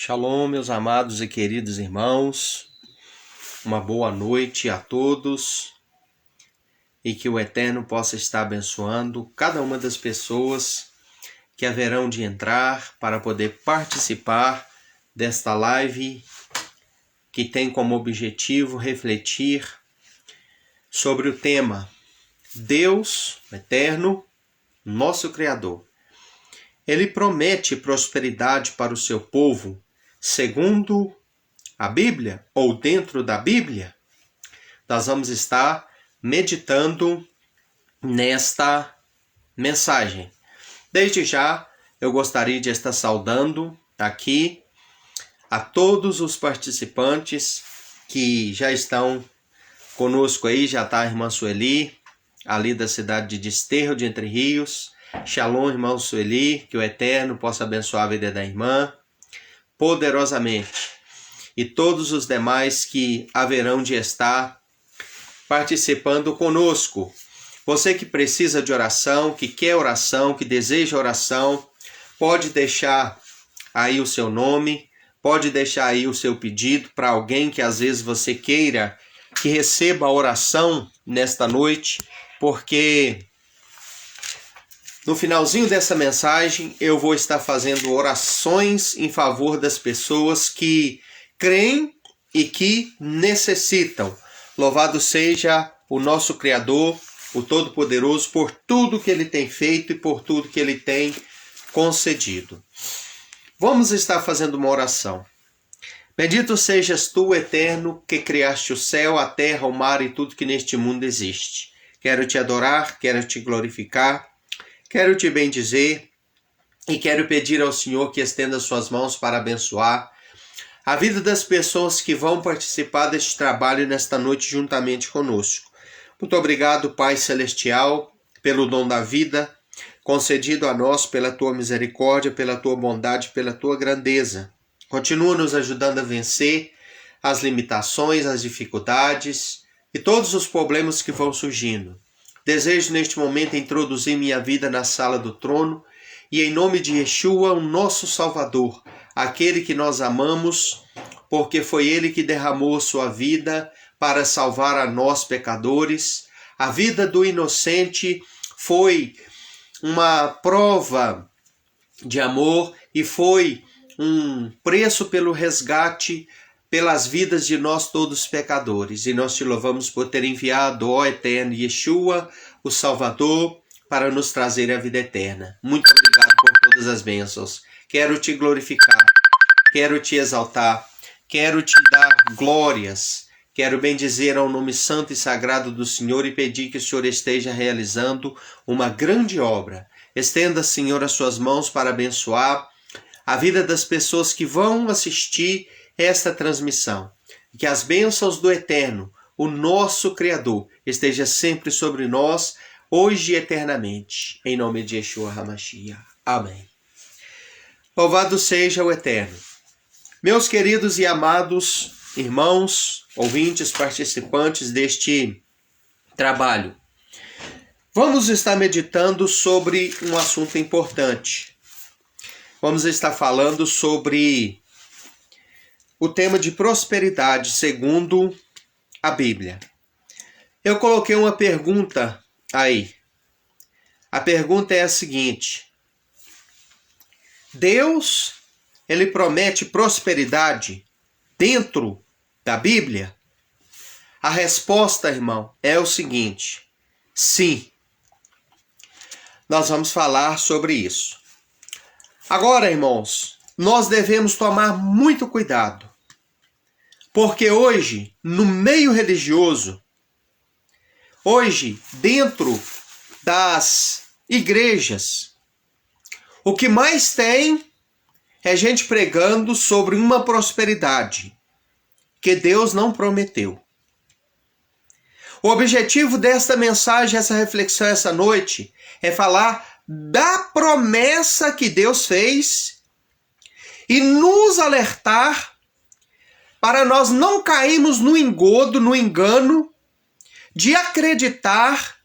Shalom, meus amados e queridos irmãos. Uma boa noite a todos e que o Eterno possa estar abençoando cada uma das pessoas que haverão de entrar para poder participar desta live que tem como objetivo refletir sobre o tema Deus, Eterno, nosso Criador. Ele promete prosperidade para o seu povo segundo a Bíblia ou dentro da Bíblia. Nós vamos estar meditando nesta mensagem. Desde já, eu gostaria de estar saudando aqui a todos os participantes que já estão conosco aí. Já está a irmã Sueli, ali da cidade de Desterro de Entre Rios. Shalom, irmão Sueli, que o Eterno possa abençoar a vida da irmã poderosamente. E todos os demais que haverão de estar participando conosco. Você que precisa de oração, que quer oração, que deseja oração, pode deixar aí o seu nome, pode deixar aí o seu pedido para alguém que às vezes você queira que receba a oração nesta noite, porque no finalzinho dessa mensagem eu vou estar fazendo orações em favor das pessoas que creem e que necessitam. Louvado seja o nosso Criador, o Todo-Poderoso, por tudo que Ele tem feito e por tudo que Ele tem concedido. Vamos estar fazendo uma oração. Bendito sejas tu, Eterno, que criaste o céu, a terra, o mar e tudo que neste mundo existe. Quero te adorar, quero te glorificar, quero te bendizer e quero pedir ao Senhor que estenda suas mãos para abençoar a vida das pessoas que vão participar deste trabalho nesta noite juntamente conosco. Muito obrigado, Pai Celestial, pelo dom da vida, concedido a nós pela Tua misericórdia, pela Tua bondade, pela Tua grandeza. Continua nos ajudando a vencer as limitações, as dificuldades e todos os problemas que vão surgindo. Desejo neste momento introduzir minha vida na sala do trono e em nome de Yeshua, o nosso Salvador, aquele que nós amamos, porque foi Ele que derramou sua vida para salvar a nós pecadores. A vida do inocente foi uma prova de amor e foi um preço pelo resgate pelas vidas de nós todos pecadores. E nós te louvamos por ter enviado, ó Eterno Yeshua, o Salvador, para nos trazer a vida eterna. Muito obrigado por todas as bênçãos. Quero te glorificar, quero te exaltar, quero te dar glórias, quero bendizer ao nome santo e sagrado do Senhor e pedir que o Senhor esteja realizando uma grande obra. Estenda, Senhor, as suas mãos para abençoar a vida das pessoas que vão assistir esta transmissão. Que as bênçãos do Eterno, o nosso Criador, esteja sempre sobre nós, hoje e eternamente. Em nome de Yeshua HaMashiach. Amém. Louvado seja o Eterno. Meus queridos e amados irmãos, ouvintes, participantes deste trabalho, vamos estar meditando sobre um assunto importante. Vamos estar falando sobre o tema de prosperidade segundo a Bíblia. Eu coloquei uma pergunta aí. A pergunta é a seguinte: Deus, Ele promete prosperidade dentro da Bíblia? A resposta, irmão, é o seguinte: sim. Nós vamos falar sobre isso. Agora, irmãos, nós devemos tomar muito cuidado, porque hoje, no meio religioso, hoje, dentro das igrejas, o que mais tem é gente pregando sobre uma prosperidade que Deus não prometeu. O objetivo desta mensagem, essa reflexão essa noite, é falar da promessa que Deus fez e nos alertar para nós não cairmos no engodo, no engano de acreditar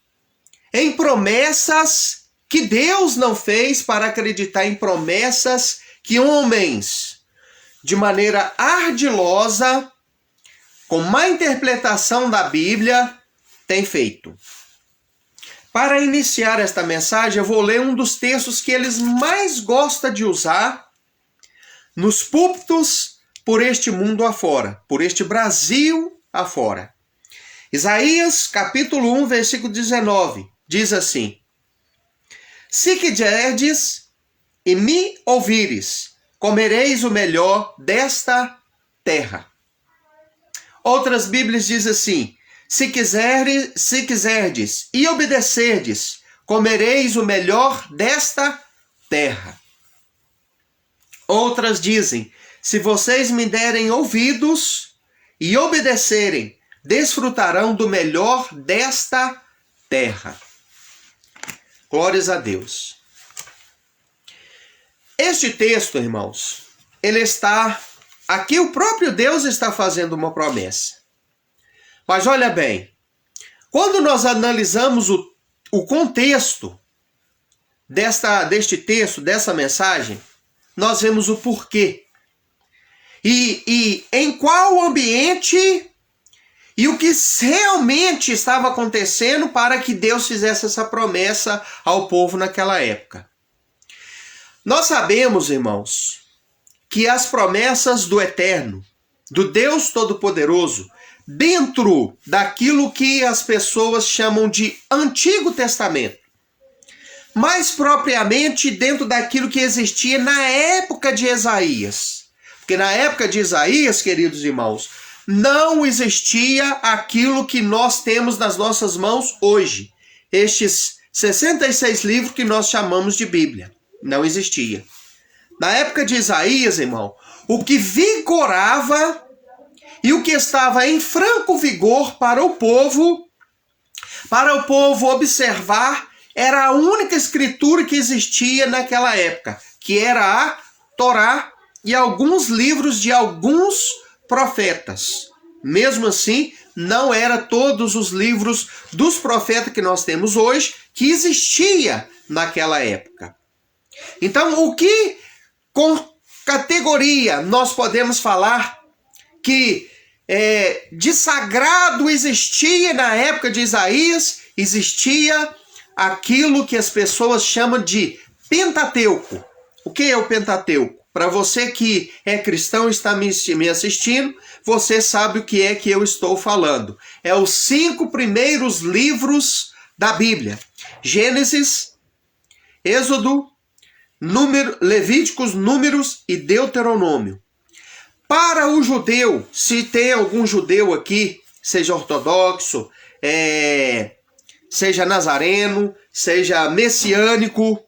em promessas que Deus não fez, para acreditar em promessas que homens de maneira ardilosa, com má interpretação da Bíblia, tem feito. Para iniciar esta mensagem, eu vou ler um dos textos que eles mais gostam de usar nos púlpitos por este mundo afora, por este Brasil afora. Isaías, capítulo 1, versículo 19, diz assim: Se quiserdes e me ouvires, comereis o melhor desta terra. Outras Bíblias dizem assim: se quiserdes e obedecerdes, comereis o melhor desta terra. Outras dizem: se vocês me derem ouvidos e obedecerem, desfrutarão do melhor desta terra. Glórias a Deus. Este texto, irmãos, ele está... Aqui o próprio Deus está fazendo uma promessa. Mas olha bem, quando nós analisamos o contexto deste texto, dessa mensagem, nós vemos o porquê. E em qual ambiente e o que realmente estava acontecendo para que Deus fizesse essa promessa ao povo naquela época. Nós sabemos, irmãos, que as promessas do Eterno, do Deus Todo-Poderoso, dentro daquilo que as pessoas chamam de Antigo Testamento, mais propriamente dentro daquilo que existia na época de Isaías. Porque na época de Isaías, queridos irmãos, não existia aquilo que nós temos nas nossas mãos hoje. Estes 66 livros que nós chamamos de Bíblia. Não existia. Na época de Isaías, irmão, o que vigorava e o que estava em franco vigor para o povo observar, era a única escritura que existia naquela época, que era a Torá e alguns livros de alguns profetas. Mesmo assim, não era todos os livros dos profetas que nós temos hoje que existia naquela época. Então, o que com categoria nós podemos falar que de sagrado existia na época de Isaías? Existia aquilo que as pessoas chamam de Pentateuco. O que é o Pentateuco? Para você que é cristão e está me assistindo, você sabe o que é que eu estou falando. É os 5 primeiros livros da Bíblia. Gênesis, Êxodo, Levíticos, Números e Deuteronômio. Para o judeu, se tem algum judeu aqui, seja ortodoxo, seja nazareno, seja messiânico,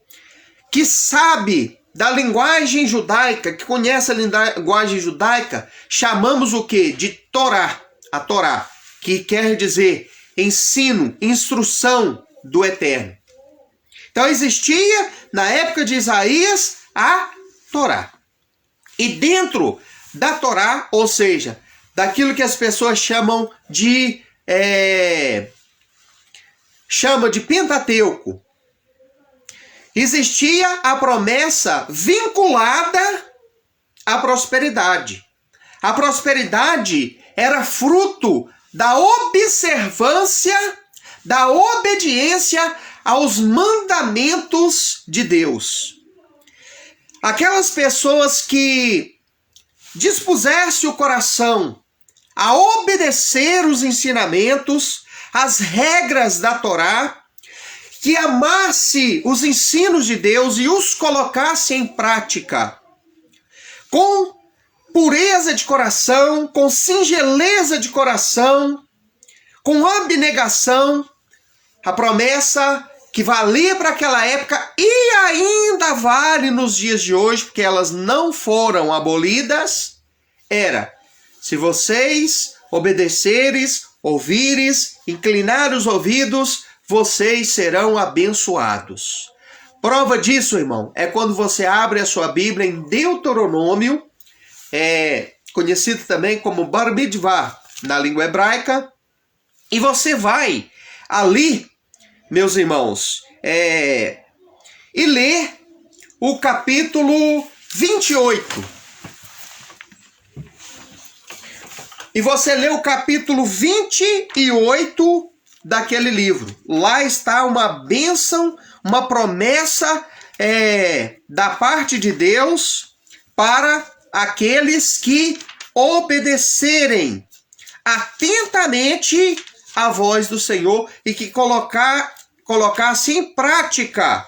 que sabe da linguagem judaica, que conhece a linguagem judaica, chamamos o quê? De Torá. A Torá, que quer dizer ensino, instrução do Eterno. Então existia, na época de Isaías, a Torá. E dentro da Torá, ou seja, daquilo que as pessoas chamam de Pentateuco, existia a promessa vinculada à prosperidade. A prosperidade era fruto da observância, da obediência aos mandamentos de Deus. Aquelas pessoas que dispusessem o coração a obedecer os ensinamentos, as regras da Torá, que amasse os ensinos de Deus e os colocasse em prática com pureza de coração, com singeleza de coração, com abnegação, a promessa que valia para aquela época e ainda vale nos dias de hoje, porque elas não foram abolidas, era: se vocês obedeceres, ouvires, inclinar os ouvidos, vocês serão abençoados. Prova disso, irmão, é quando você abre a sua Bíblia em Deuteronômio, conhecido também como Bar Mitzvah na língua hebraica, e você vai ali, meus irmãos, e lê o capítulo 28. e você lê o capítulo 28 daquele livro. Lá está uma bênção, uma promessa da parte de Deus para aqueles que obedecerem atentamente a voz do Senhor e que colocasse em prática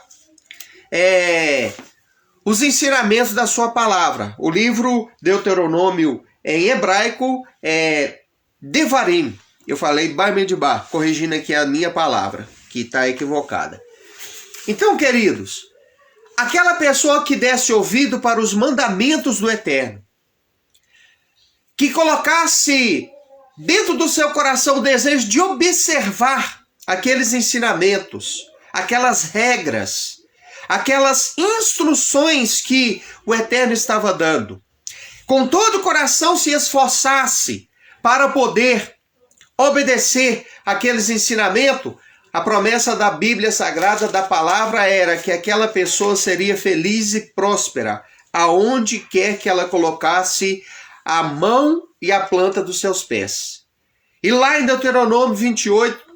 os ensinamentos da sua palavra. O livro Deuteronômio em hebraico é Devarim. Eu falei Bamidbar, corrigindo aqui a minha palavra, que está equivocada. Então, queridos, aquela pessoa que desse ouvido para os mandamentos do Eterno, que colocasse dentro do seu coração o desejo de observar aqueles ensinamentos, aquelas regras, aquelas instruções que o Eterno estava dando, com todo o coração se esforçasse para poder obedecer aqueles ensinamentos, a promessa da Bíblia Sagrada, da palavra, era que aquela pessoa seria feliz e próspera, aonde quer que ela colocasse a mão e a planta dos seus pés. E lá em Deuteronômio 28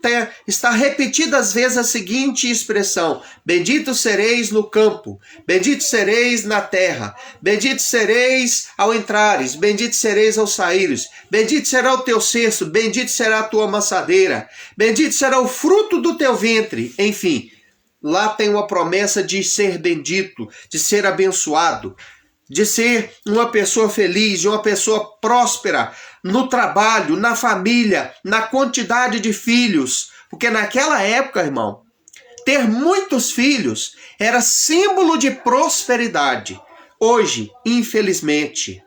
está repetidas vezes a seguinte expressão: bendito sereis no campo, bendito sereis na terra, bendito sereis ao entrares, bendito sereis ao saíres, bendito será o teu cesto, bendito será a tua amassadeira, bendito será o fruto do teu ventre. Enfim, lá tem uma promessa de ser bendito, de ser abençoado, de ser uma pessoa feliz, de uma pessoa próspera no trabalho, na família, na quantidade de filhos. Porque naquela época, irmão, ter muitos filhos era símbolo de prosperidade. Hoje, infelizmente,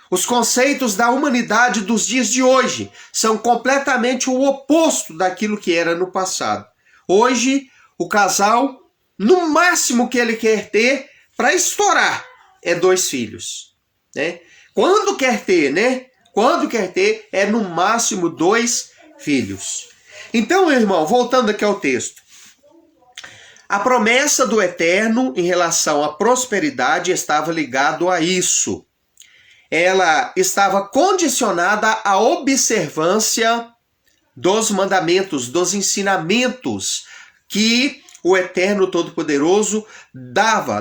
os conceitos da humanidade dos dias de hoje são completamente o oposto daquilo que era no passado. Hoje, o casal, no máximo que ele quer ter, para estourar, é 2 filhos, né? Quando quer ter, né? Quando quer ter, é no máximo 2 filhos. Então, irmão, voltando aqui ao texto. A promessa do Eterno em relação à prosperidade estava ligado a isso. Ela estava condicionada à observância dos mandamentos, dos ensinamentos que o Eterno Todo-Poderoso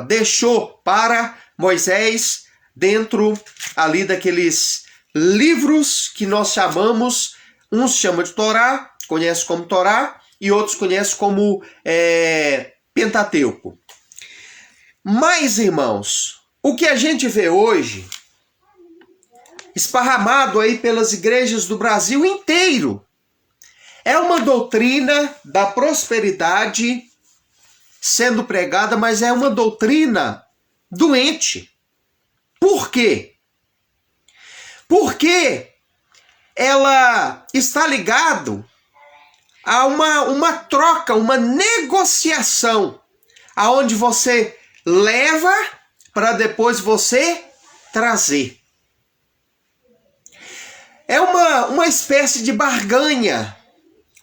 deixou para Moisés dentro ali daqueles livros que nós chamamos, uns chamam de Torá, conhece como Torá, e outros conhecem como Pentateuco. Mas, irmãos, o que a gente vê hoje, esparramado aí pelas igrejas do Brasil inteiro, é uma doutrina da prosperidade sendo pregada, mas é uma doutrina doente. Por quê? Porque ela está ligado a uma troca, uma negociação, aonde você leva para depois você trazer. É uma espécie de barganha,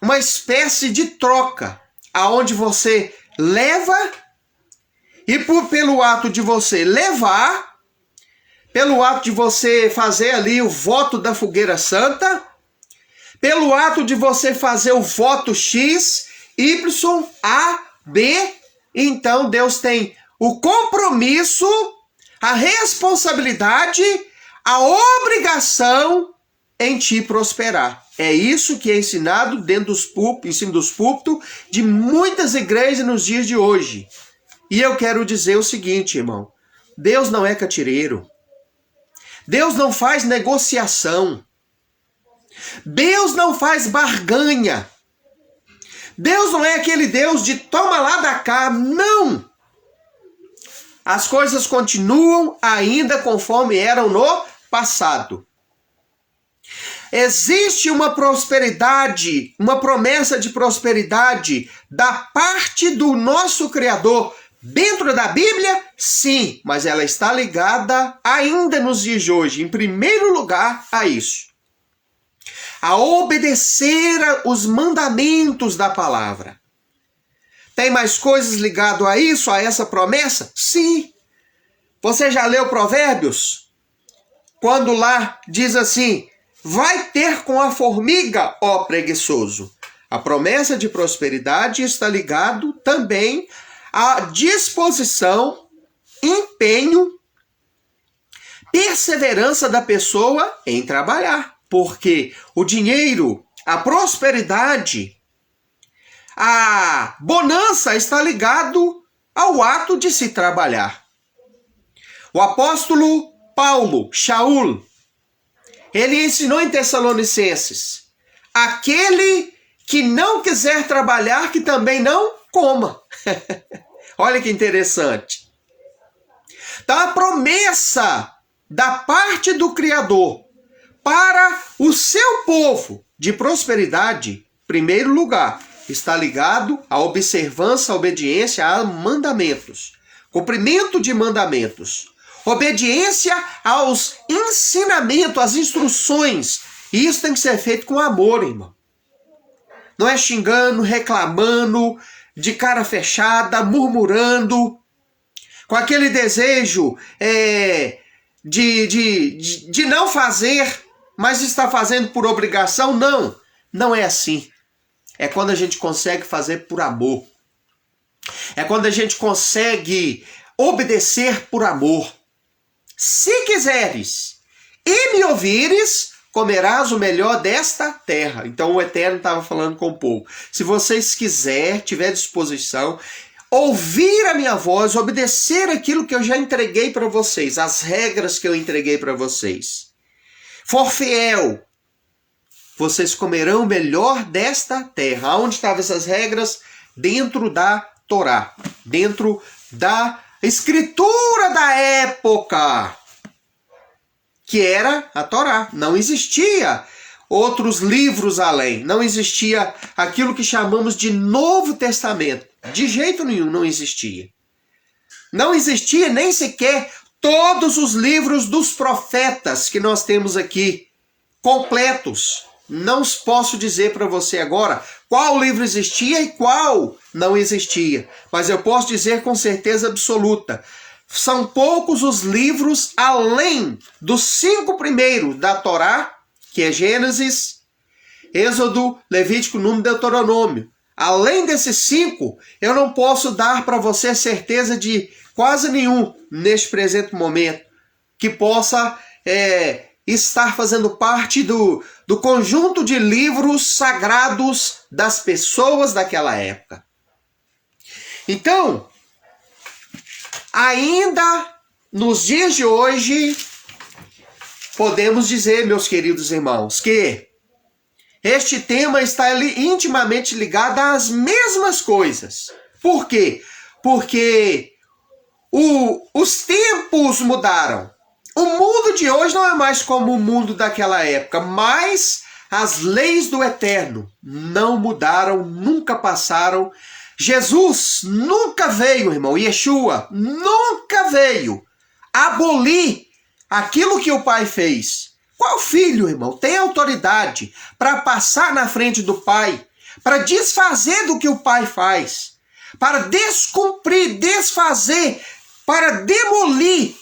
uma espécie de troca, aonde você leva e pelo ato de você levar, pelo ato de você fazer ali o voto da fogueira santa, pelo ato de você fazer o voto X, Y, A, B, então Deus tem o compromisso, a responsabilidade, a obrigação em te prosperar. É isso que é ensinado dentro dos púlpitos, em cima dos púlpitos de muitas igrejas nos dias de hoje. E eu quero dizer o seguinte, irmão: Deus não é catireiro. Deus não faz negociação. Deus não faz barganha. Deus não é aquele Deus de toma lá da cá. Não! As coisas continuam ainda conforme eram no passado. Existe uma prosperidade, uma promessa de prosperidade da parte do nosso Criador dentro da Bíblia? Sim, mas ela está ligada ainda nos dias de hoje, em primeiro lugar, a isso. A obedecer os mandamentos da palavra. Tem mais coisas ligadas a isso, a essa promessa? Sim. Você já leu Provérbios? Quando lá diz assim: vai ter com a formiga, ó preguiçoso? A promessa de prosperidade está ligado também à disposição, empenho, perseverança da pessoa em trabalhar. Porque o dinheiro, a prosperidade, a bonança está ligado ao ato de se trabalhar. O apóstolo Paulo, Shaul, ele ensinou em Tessalonicenses: aquele que não quiser trabalhar, que também não coma. Olha que interessante. Então, a promessa da parte do Criador para o seu povo de prosperidade, em primeiro lugar, está ligado à observância, à obediência a mandamentos. Cumprimento de mandamentos. Obediência aos ensinamentos, às instruções. E isso tem que ser feito com amor, irmão. Não é xingando, reclamando, de cara fechada, murmurando, com aquele desejo de não fazer, mas está fazendo por obrigação. Não, não é assim. É quando a gente consegue fazer por amor. É quando a gente consegue obedecer por amor. Se quiseres e me ouvires, comerás o melhor desta terra. Então o Eterno estava falando com o povo. Se vocês quiserem, tiver disposição, ouvir a minha voz, obedecer aquilo que eu já entreguei para vocês, as regras que eu entreguei para vocês, for fiel, vocês comerão o melhor desta terra. Onde estavam essas regras? Dentro da Torá, dentro da escritura da época, que era a Torá. Não existia outros livros além. Não existia aquilo que chamamos de Novo Testamento. De jeito nenhum não existia. Não existia nem sequer todos os livros dos profetas que nós temos aqui, completos. Não posso dizer para você agora qual livro existia e qual não existia. Mas eu posso dizer com certeza absoluta: são poucos os livros além dos 5 primeiros da Torá, que é Gênesis, Êxodo, Levítico, Número, Deuteronômio. Além desses 5, eu não posso dar para você certeza de quase nenhum neste presente momento que possa estar fazendo parte do conjunto de livros sagrados das pessoas daquela época. Então, ainda nos dias de hoje, podemos dizer, meus queridos irmãos, que este tema está intimamente ligado às mesmas coisas. Por quê? Porque os tempos mudaram. O mundo de hoje não é mais como o mundo daquela época, mas as leis do Eterno não mudaram, nunca passaram. Jesus nunca veio, irmão, Yeshua nunca veio abolir aquilo que o Pai fez. Qual filho, irmão, tem autoridade para passar na frente do Pai, para desfazer do que o Pai faz, para descumprir, desfazer, para demolir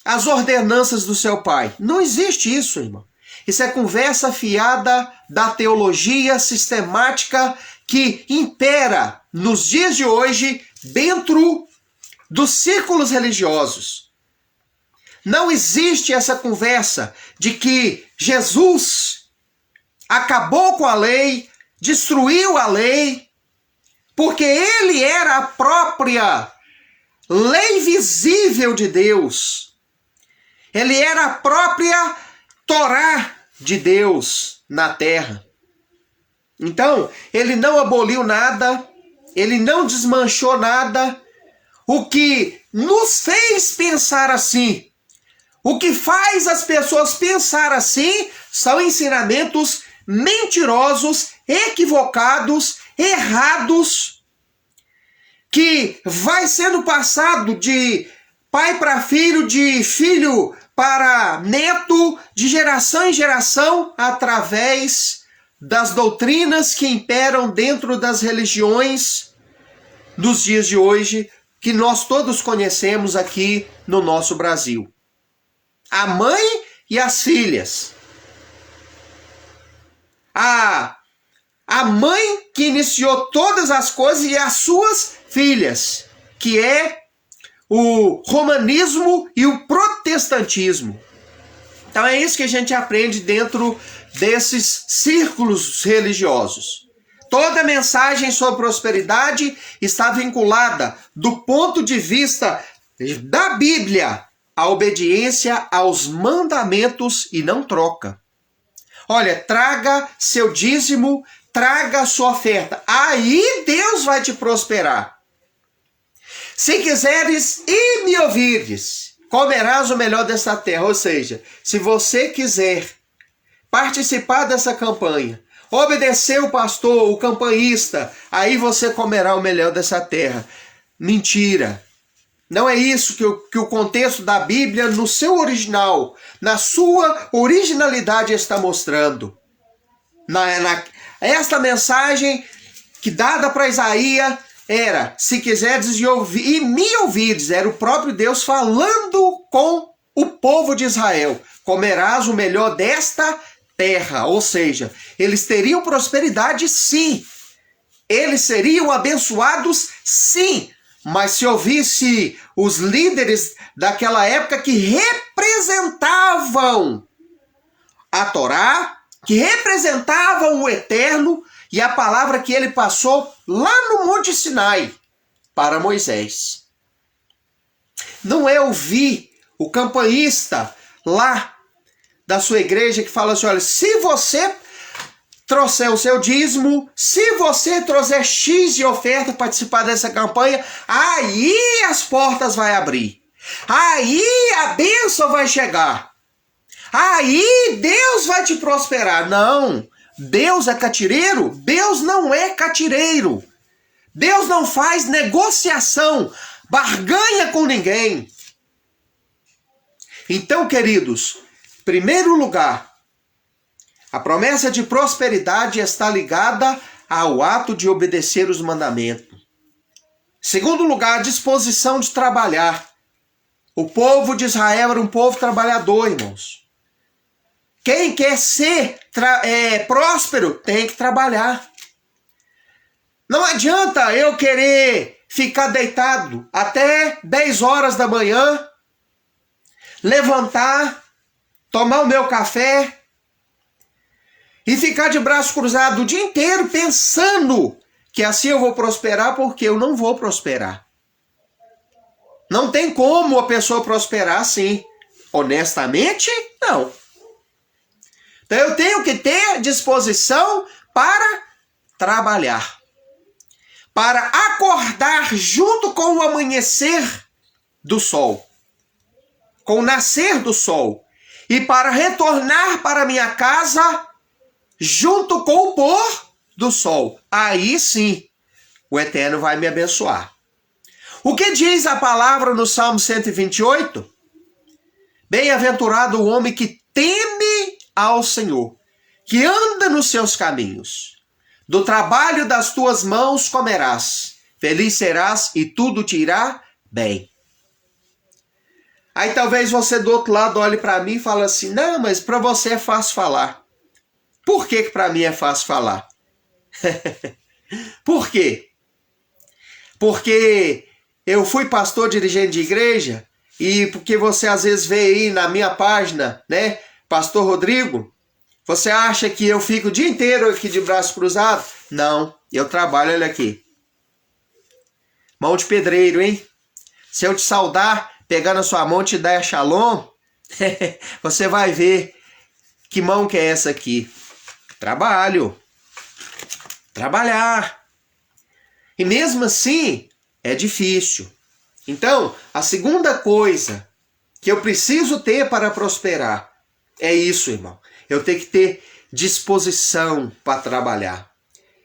as ordenanças do seu Pai? Não existe isso, irmão. Isso é conversa fiada da teologia sistemática que impera nos dias de hoje dentro dos círculos religiosos. Não existe essa conversa de que Jesus acabou com a lei, destruiu a lei, porque ele era a própria lei visível de Deus. Ele era a própria Torá de Deus na terra. Então, ele não aboliu nada, ele não desmanchou nada. O que nos fez pensar assim, o que faz as pessoas pensar assim, são ensinamentos mentirosos, equivocados, errados, que vai sendo passado de pai para filho, de filho para neto, de geração em geração, através das doutrinas que imperam dentro das religiões dos dias de hoje, que nós todos conhecemos aqui no nosso Brasil. A mãe e as filhas. a mãe que iniciou todas as coisas e as suas filhas, que é o romanismo e o protestantismo. Então é isso que a gente aprende dentro desses círculos religiosos. Toda mensagem sobre prosperidade está vinculada, do ponto de vista da Bíblia, à obediência aos mandamentos e não troca. Olha, traga seu dízimo, traga a sua oferta. Aí Deus vai te prosperar. Se quiseres e me ouvires, comerás o melhor dessa terra. Ou seja, se você quiser participar dessa campanha, obedecer o pastor, o campanhista, aí você comerá o melhor dessa terra. Mentira. Não é isso que o contexto da Bíblia, no seu original, na sua originalidade, está mostrando. Esta mensagem que dada para Isaías era: se quiseres e me ouvires, era o próprio Deus falando com o povo de Israel. Comerás o melhor desta terra. Ou seja, eles teriam prosperidade, sim. Eles seriam abençoados, sim. Mas se ouvisse os líderes daquela época que representavam a Torá, que representavam o Eterno e a palavra que ele passou lá no Monte Sinai para Moisés. Não é ouvir o campanista lá da sua igreja que fala assim: olha, se você trouxer o seu dízimo, se você trouxer X de oferta para participar dessa campanha, aí as portas vai abrir. Aí a bênção vai chegar. Aí Deus vai te prosperar. Não, Deus é catireiro? Deus não é catireiro. Deus não faz negociação, barganha com ninguém. Então, queridos, em primeiro lugar, a promessa de prosperidade está ligada ao ato de obedecer os mandamentos. Segundo lugar, a disposição de trabalhar. O povo de Israel era um povo trabalhador, irmãos. Quem quer ser próspero tem que trabalhar. Não adianta eu querer ficar deitado até 10 horas da manhã, levantar, tomar o meu café e ficar de braço cruzado o dia inteiro pensando que assim eu vou prosperar, porque eu não vou prosperar. Não tem como a pessoa prosperar assim. Honestamente, não. Então eu tenho que ter disposição para trabalhar. Para acordar junto com o amanhecer do sol. Com o nascer do sol. E para retornar para minha casa junto com o pôr do sol. Aí sim, o Eterno vai me abençoar. O que diz a palavra no Salmo 128? Bem-aventurado o homem que teme ao Senhor, que anda nos seus caminhos. Do trabalho das tuas mãos comerás, feliz serás e tudo te irá bem. Aí talvez você do outro lado olhe para mim e fale assim: não, mas para você é fácil falar. Por que para mim é fácil falar? Por quê? Porque eu fui pastor dirigente de igreja e porque você às vezes vê aí na minha página, né, Pastor Rodrigo, você acha que eu fico o dia inteiro aqui de braço cruzado? Não, eu trabalho, olha aqui. Mão de pedreiro, hein? Se eu te saudar, pegar na sua mão e te dar a shalom, você vai ver que mão que é essa aqui. Trabalho. Trabalhar. E mesmo assim, é difícil. Então, a segunda coisa que eu preciso ter para prosperar é isso, irmão. Eu tenho que ter disposição para trabalhar.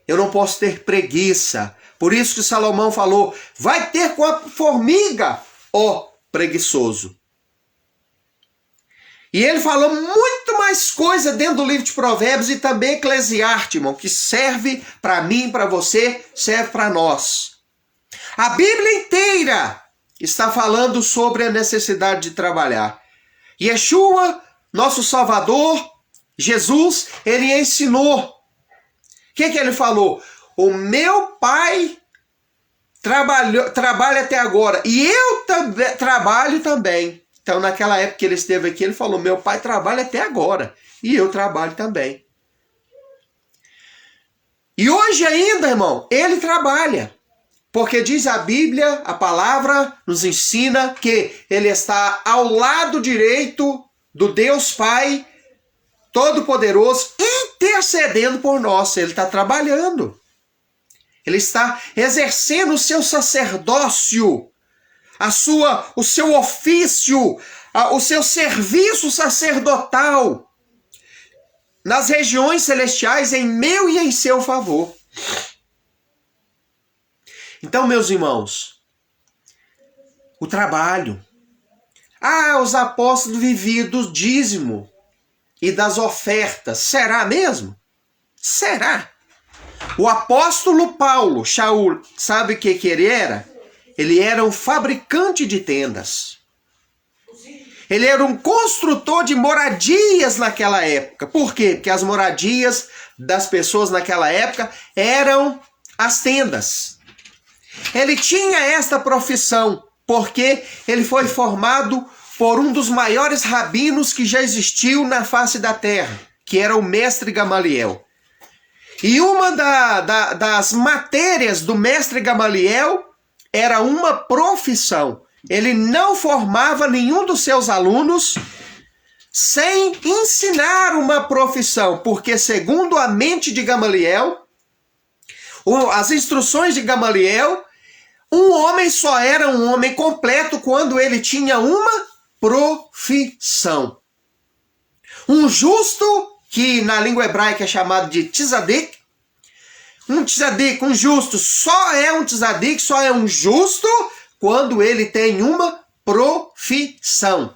Eu não posso ter preguiça. Por isso que Salomão falou: vai ter com a formiga, ó preguiçoso. E ele falou muito mais coisa dentro do livro de Provérbios e também Eclesiastes, irmão, que serve para mim, para você, serve para nós. A Bíblia inteira está falando sobre a necessidade de trabalhar. Yeshua, nosso Salvador, Jesus, ele ensinou que ele falou? O meu pai trabalha até agora e eu trabalho também. Então, naquela época que ele esteve aqui, ele falou, meu pai trabalha até agora e eu trabalho também. E hoje ainda, irmão, ele trabalha. Porque diz a Bíblia, a palavra nos ensina que ele está ao lado direito do Deus Pai Todo-Poderoso, intercedendo por nós. Ele está trabalhando. Ele está exercendo o seu sacerdócio, o seu ofício, o seu serviço sacerdotal nas regiões celestiais em meu e em seu favor. Então, meus irmãos, o trabalho. Os apóstolos viviam do dízimo e das ofertas. Será mesmo? Será? O apóstolo Paulo, Shaul, sabe o que ele era? Ele era um fabricante de tendas. Ele era um construtor de moradias naquela época. Por quê? Porque as moradias das pessoas naquela época eram as tendas. Ele tinha esta profissão porque ele foi formado por um dos maiores rabinos que já existiu na face da terra, que era o mestre Gamaliel. E uma das matérias do mestre Gamaliel era uma profissão. Ele não formava nenhum dos seus alunos sem ensinar uma profissão, porque segundo a mente de Gamaliel, as instruções de Gamaliel, um homem só era um homem completo quando ele tinha uma profissão. Um justo, que na língua hebraica é chamado de tzadik, um justo, só é um tzadik, só é um justo quando ele tem uma profissão.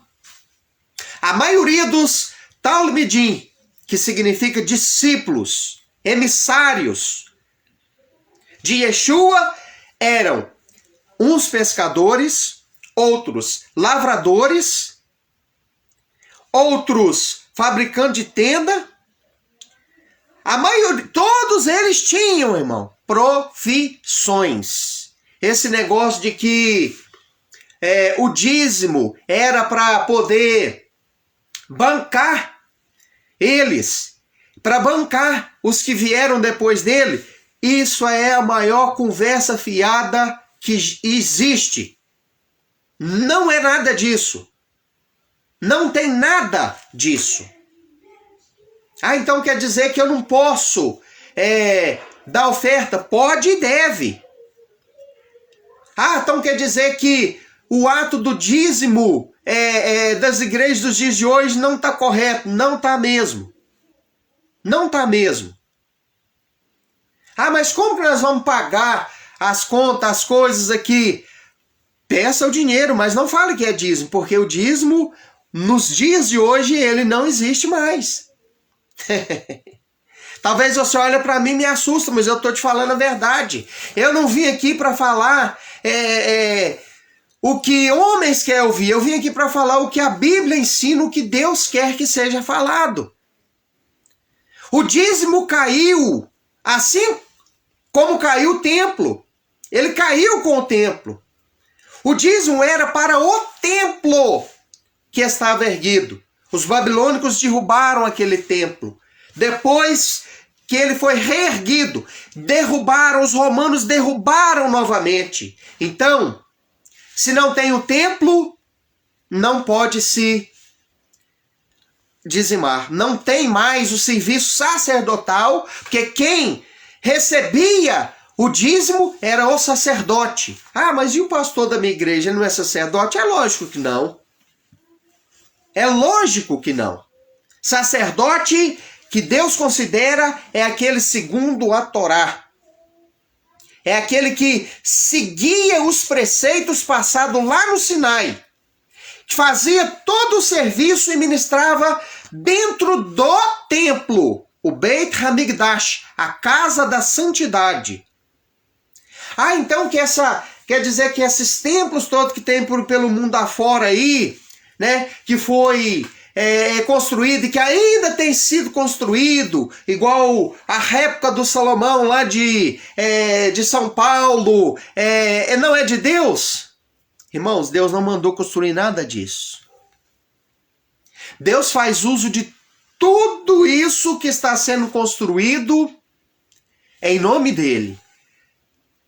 A maioria dos talmidim, que significa discípulos, emissários de Yeshua, eram uns pescadores, outros lavradores, outros fabricantes de tenda. A maioria, todos eles tinham, irmão, profissões. Esse negócio de que o dízimo era para poder bancar eles, para bancar os que vieram depois dele, isso é a maior conversa fiada que existe. Não é nada disso. Não tem nada disso. Então quer dizer que eu não posso dar oferta? Pode e deve. Então quer dizer que o ato do dízimo das igrejas dos dias de hoje não está correto? Não está mesmo. Não está mesmo. Mas como que nós vamos pagar as contas, as coisas aqui? Peça o dinheiro, mas não fale que é dízimo, porque o dízimo, nos dias de hoje, ele não existe mais. Talvez você olhe para mim e me assusta, mas eu estou te falando a verdade. Eu não vim aqui para falar o que homens querem ouvir. Eu vim aqui para falar o que a Bíblia ensina, o que Deus quer que seja falado. O dízimo caiu, assim como caiu o templo. Ele caiu com o templo. O dízimo era para o templo que estava erguido. Os babilônicos derrubaram aquele templo. Depois que ele foi reerguido, os romanos derrubaram novamente. Então, se não tem o templo, não pode se dizimar. Não tem mais o serviço sacerdotal, porque quem recebia o dízimo era o sacerdote. Mas e o pastor da minha igreja não é sacerdote? É lógico que não. É lógico que não. Sacerdote que Deus considera é aquele segundo a Torá. É aquele que seguia os preceitos passados lá no Sinai. Que fazia todo o serviço e ministrava dentro do templo. O Beit Hamikdash, a casa da santidade. Então quer dizer que esses templos todos que tem pelo mundo afora aí, né, que foi construído e que ainda tem sido construído, igual a réplica do Salomão lá de São Paulo, não é de Deus? Irmãos, Deus não mandou construir nada disso. Deus faz uso de tudo isso que está sendo construído em nome dele.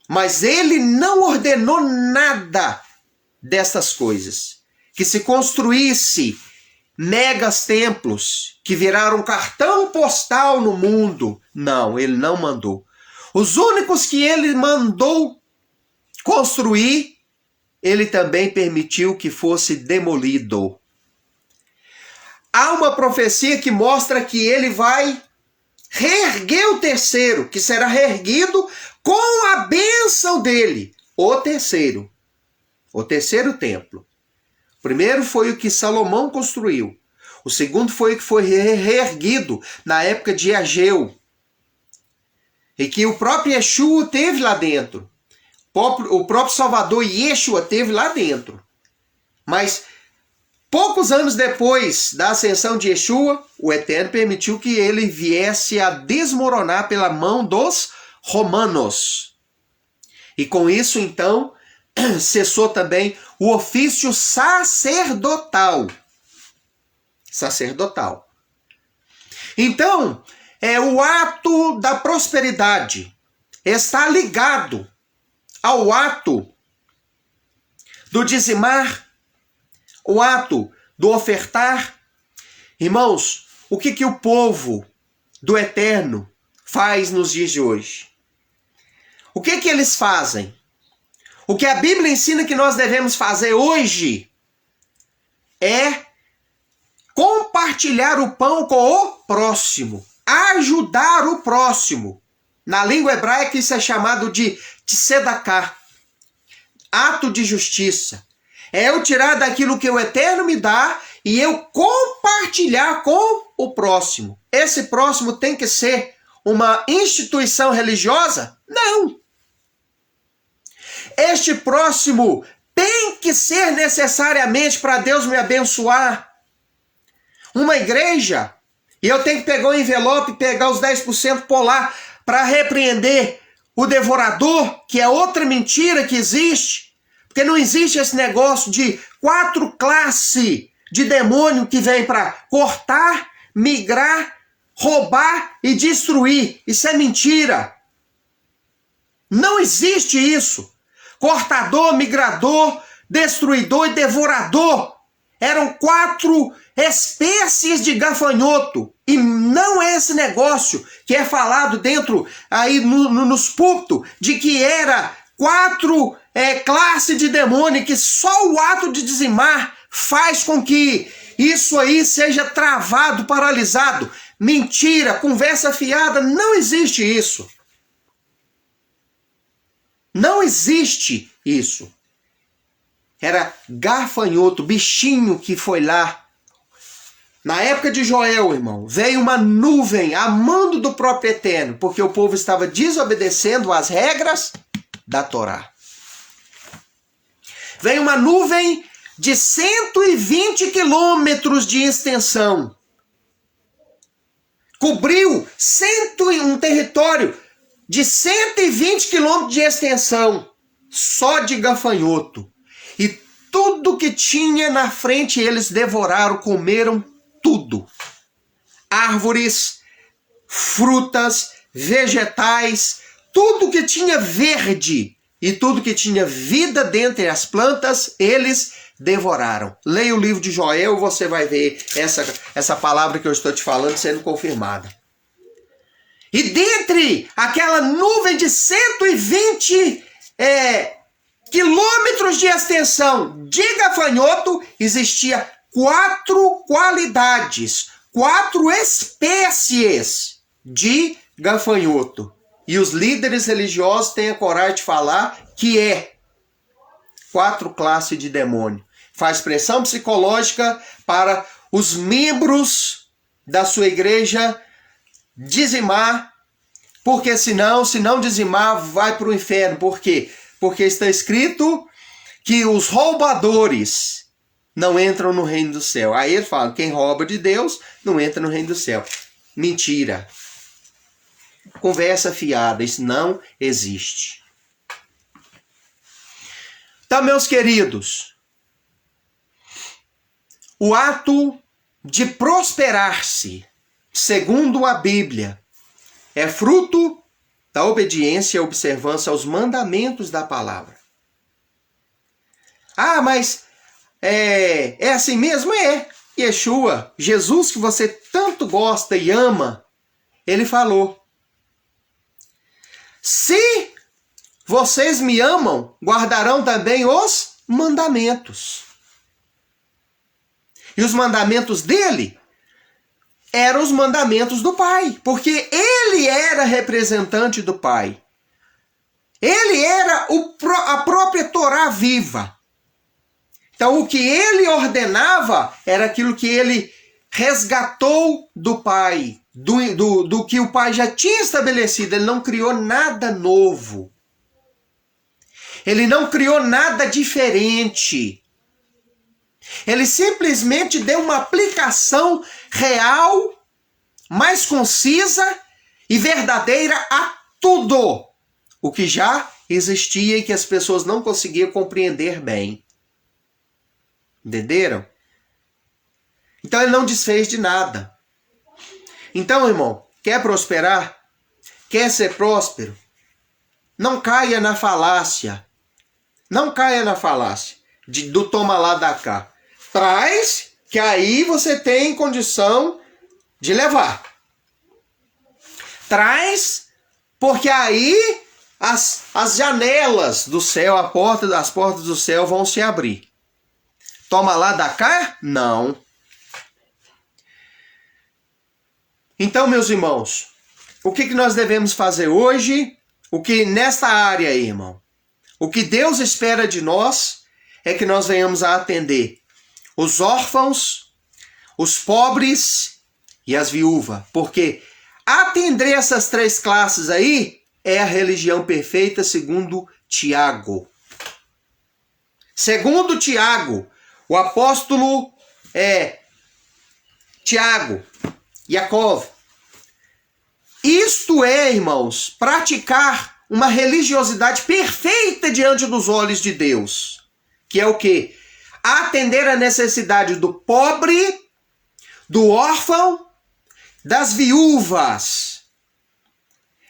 Mas ele não ordenou nada dessas coisas. Que se construísse megas templos que viraram cartão postal no mundo. Não, ele não mandou. Os únicos que ele mandou construir, ele também permitiu que fosse demolido. Há uma profecia que mostra que ele vai reerguer o terceiro, que será reerguido com a bênção dele. O terceiro templo. O primeiro foi o que Salomão construiu. O segundo foi o que foi reerguido na época de Ageu. E que o próprio Yeshua teve lá dentro. O próprio Salvador Yeshua teve lá dentro. Mas poucos anos depois da ascensão de Yeshua, o Eterno permitiu que ele viesse a desmoronar pela mão dos romanos. E com isso, então, cessou também o ofício sacerdotal. Então, o ato da prosperidade está ligado ao ato do dizimar, o ato do ofertar. Irmãos, o que o povo do Eterno faz nos dias de hoje? O que eles fazem? O que a Bíblia ensina que nós devemos fazer hoje é compartilhar o pão com o próximo, ajudar o próximo. Na língua hebraica isso é chamado de tzedaká, ato de justiça. É eu tirar daquilo que o Eterno me dá e eu compartilhar com o próximo. Esse próximo tem que ser uma instituição religiosa? Não. Este próximo tem que ser necessariamente para Deus me abençoar. Uma igreja, e eu tenho que pegar o envelope e pegar os 10% por lá para repreender o devorador, que é outra mentira que existe. Porque não existe esse negócio de 4 classes de demônio que vem para cortar, migrar, roubar e destruir. Isso é mentira. Não existe isso. Cortador, migrador, destruidor e devorador. Eram 4 espécies de gafanhoto. E não é esse negócio que é falado dentro, aí nos púlpitos, de que era 4 classes de demônio, que só o ato de dizimar faz com que isso aí seja travado, paralisado. Mentira, conversa fiada, não existe isso. Não existe isso. Era gafanhoto, bichinho que foi lá. Na época de Joel, irmão, veio uma nuvem a mando do próprio Eterno, porque o povo estava desobedecendo às regras da Torá. Veio uma nuvem de 120 quilômetros de extensão. Cobriu um território de 120 quilômetros de extensão, só de gafanhoto. E tudo que tinha na frente eles devoraram, comeram tudo. Árvores, frutas, vegetais, tudo que tinha verde e tudo que tinha vida dentre as plantas, eles devoraram. Leia o livro de Joel, você vai ver essa palavra que eu estou te falando sendo confirmada. E dentre aquela nuvem de 120 quilômetros de extensão de gafanhoto, existia 4 qualidades, 4 espécies de gafanhoto. E os líderes religiosos têm a coragem de falar que é 4 classes de demônio. Faz pressão psicológica para os membros da sua igreja dizimar, porque se não dizimar, vai para o inferno. Por quê? Porque está escrito que os roubadores não entram no reino do céu. Aí ele fala, quem rouba de Deus não entra no reino do céu. Mentira. Conversa fiada, isso não existe. Então, meus queridos, o ato de prosperar-se, segundo a Bíblia, é fruto da obediência e observância aos mandamentos da palavra. Ah, mas é assim mesmo? É. Yeshua, Jesus que você tanto gosta e ama, ele falou: se vocês me amam, guardarão também os mandamentos. E os mandamentos dele eram os mandamentos do Pai, porque ele era representante do Pai. Ele era a própria Torá viva. Então, o que ele ordenava era aquilo que ele resgatou do Pai, do que o Pai já tinha estabelecido. Ele não criou nada novo. Ele não criou nada diferente. Ele simplesmente deu uma aplicação real, mais concisa e verdadeira a tudo o que já existia e que as pessoas não conseguiam compreender bem. Entenderam? Então ele não desfez de nada. Então, irmão, quer prosperar? Quer ser próspero? Não caia na falácia. Não caia na falácia do toma lá da cá. Traz, que aí você tem condição de levar. Traz, porque aí as janelas do céu, as portas do céu vão se abrir. Toma lá da cá? Não. Então, meus irmãos, o que nós devemos fazer hoje? O que nesta área aí, irmão? O que Deus espera de nós é que nós venhamos a atender os órfãos, os pobres e as viúvas. Porque atender essas três classes aí é a religião perfeita segundo Tiago. Segundo Tiago, o apóstolo Tiago, Yaakov. Isto é, irmãos, praticar uma religiosidade perfeita diante dos olhos de Deus. Que é o quê? Atender a necessidade do pobre, do órfão, das viúvas.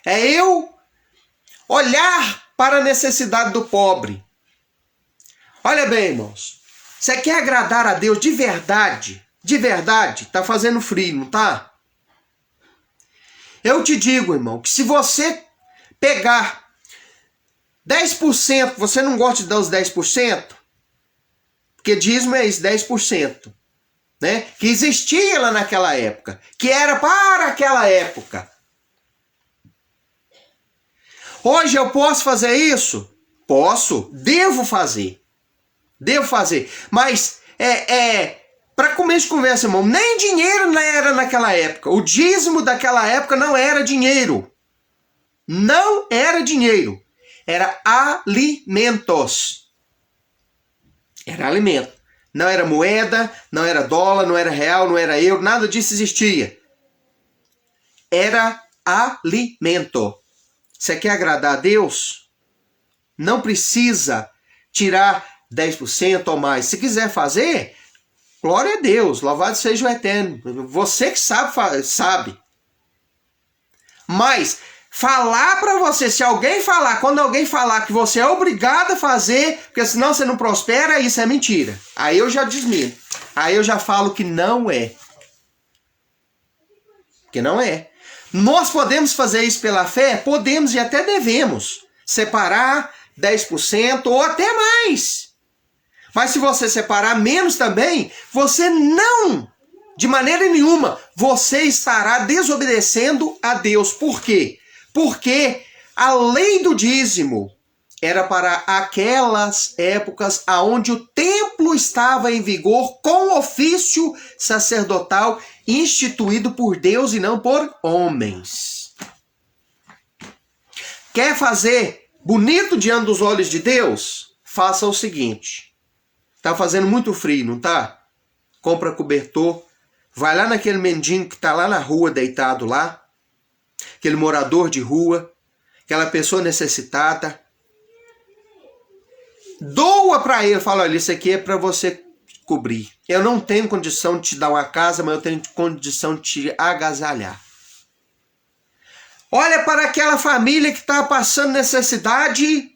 É eu olhar para a necessidade do pobre. Olha bem, irmãos. Você quer agradar a Deus de verdade? De verdade? Tá fazendo frio, não tá? Eu te digo, irmão, que se você pegar 10%, você não gosta de dar os 10%? Porque dízimo é isso, 10%. Né? Que existia lá naquela época. Que era para aquela época. Hoje eu posso fazer isso? Posso. Devo fazer. Devo fazer. Mas, para começo de conversa, irmão, nem dinheiro não era naquela época. O dízimo daquela época não era dinheiro. Não era dinheiro. Era alimentos. Era alimento. Não era moeda, não era dólar, não era real, não era euro, nada disso existia. Era alimento. Você quer agradar a Deus? Não precisa tirar 10% ou mais. Se quiser fazer, glória a Deus, louvado seja o Eterno. Você que sabe. Mas falar para você, quando alguém falar que você é obrigado a fazer, porque senão você não prospera, isso é mentira. Aí eu já desminto. Aí eu já falo que não é. Que não é. Nós podemos fazer isso pela fé? Podemos e até devemos. Separar 10% ou até mais. Mas se você separar menos também, você não, de maneira nenhuma, você estará desobedecendo a Deus. Por quê? Porque a lei do dízimo era para aquelas épocas onde o templo estava em vigor com ofício sacerdotal instituído por Deus e não por homens. Quer fazer bonito diante dos olhos de Deus? Faça o seguinte. Tá fazendo muito frio, não tá? Compra cobertor. Vai lá naquele mendigo que tá lá na rua, deitado lá. Aquele morador de rua. Aquela pessoa necessitada. Doa para ele. Fala, olha, isso aqui é para você cobrir. Eu não tenho condição de te dar uma casa, mas eu tenho condição de te agasalhar. Olha para aquela família que está passando necessidade.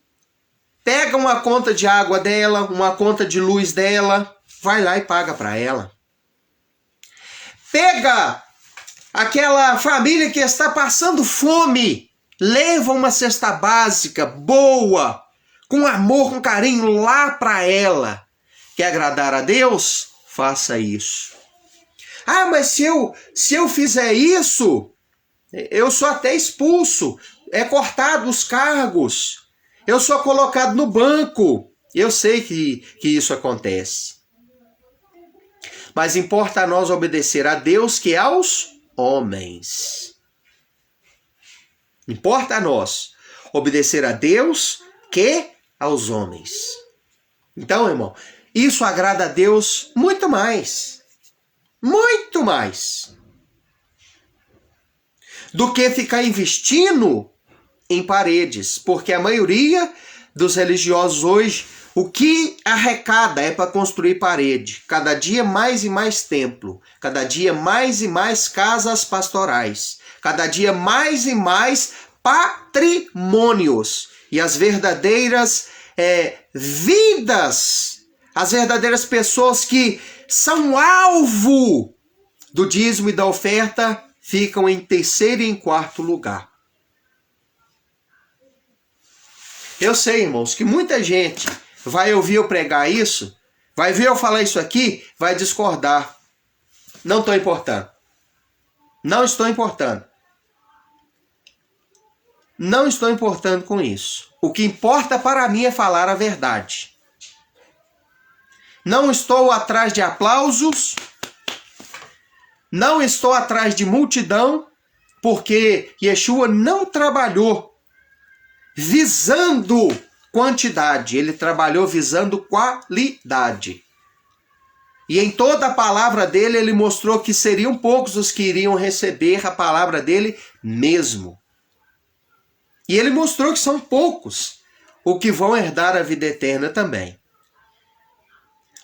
Pega uma conta de água dela, uma conta de luz dela. Vai lá e paga para ela. Pega aquela família que está passando fome. Leva uma cesta básica boa, com amor, com carinho lá para ela. Quer agradar a Deus? Faça isso. Ah, mas se eu fizer isso, eu sou até expulso. É cortado os cargos. Eu sou colocado no banco. Eu sei que isso acontece. Mas importa a nós obedecer a Deus que aos homens. Importa a nós obedecer a Deus que aos homens. Então, irmão, isso agrada a Deus muito mais. Muito mais. Do que ficar investindo em paredes. Porque a maioria dos religiosos hoje, o que arrecada é para construir parede. Cada dia mais e mais templo. Cada dia mais e mais casas pastorais. Cada dia mais e mais patrimônios. E as verdadeiras vidas, as verdadeiras pessoas que são alvo do dízimo e da oferta, ficam em terceiro e em quarto lugar. Eu sei, irmãos, que muita gente vai ouvir eu pregar isso, vai ver eu falar isso aqui, vai discordar. Não estou importando. Não estou importando. Não estou importando com isso. O que importa para mim é falar a verdade. Não estou atrás de aplausos. Não estou atrás de multidão, porque Yeshua não trabalhou visando quantidade. Ele trabalhou visando qualidade. E em toda a palavra dele, ele mostrou que seriam poucos os que iriam receber a palavra dele mesmo. E ele mostrou que são poucos os que vão herdar a vida eterna também.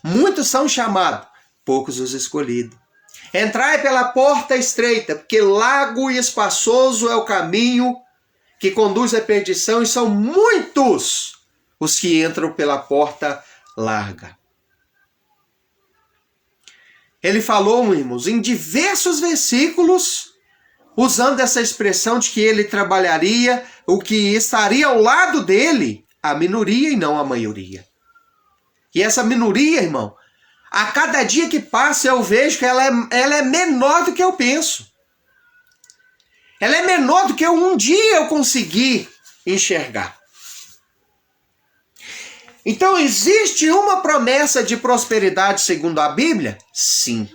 Muitos são chamados, poucos os escolhidos. Entrai pela porta estreita, porque largo e espaçoso é o caminho que conduz à perdição, e são muitos os que entram pela porta larga. Ele falou, irmãos, em diversos versículos, usando essa expressão de que ele trabalharia, o que estaria ao lado dele, a minoria e não a maioria. E essa minoria, irmão, a cada dia que passa eu vejo que ela é menor do que eu penso. Ela é menor do que um dia eu consegui enxergar. Então, existe uma promessa de prosperidade segundo a Bíblia? Sim.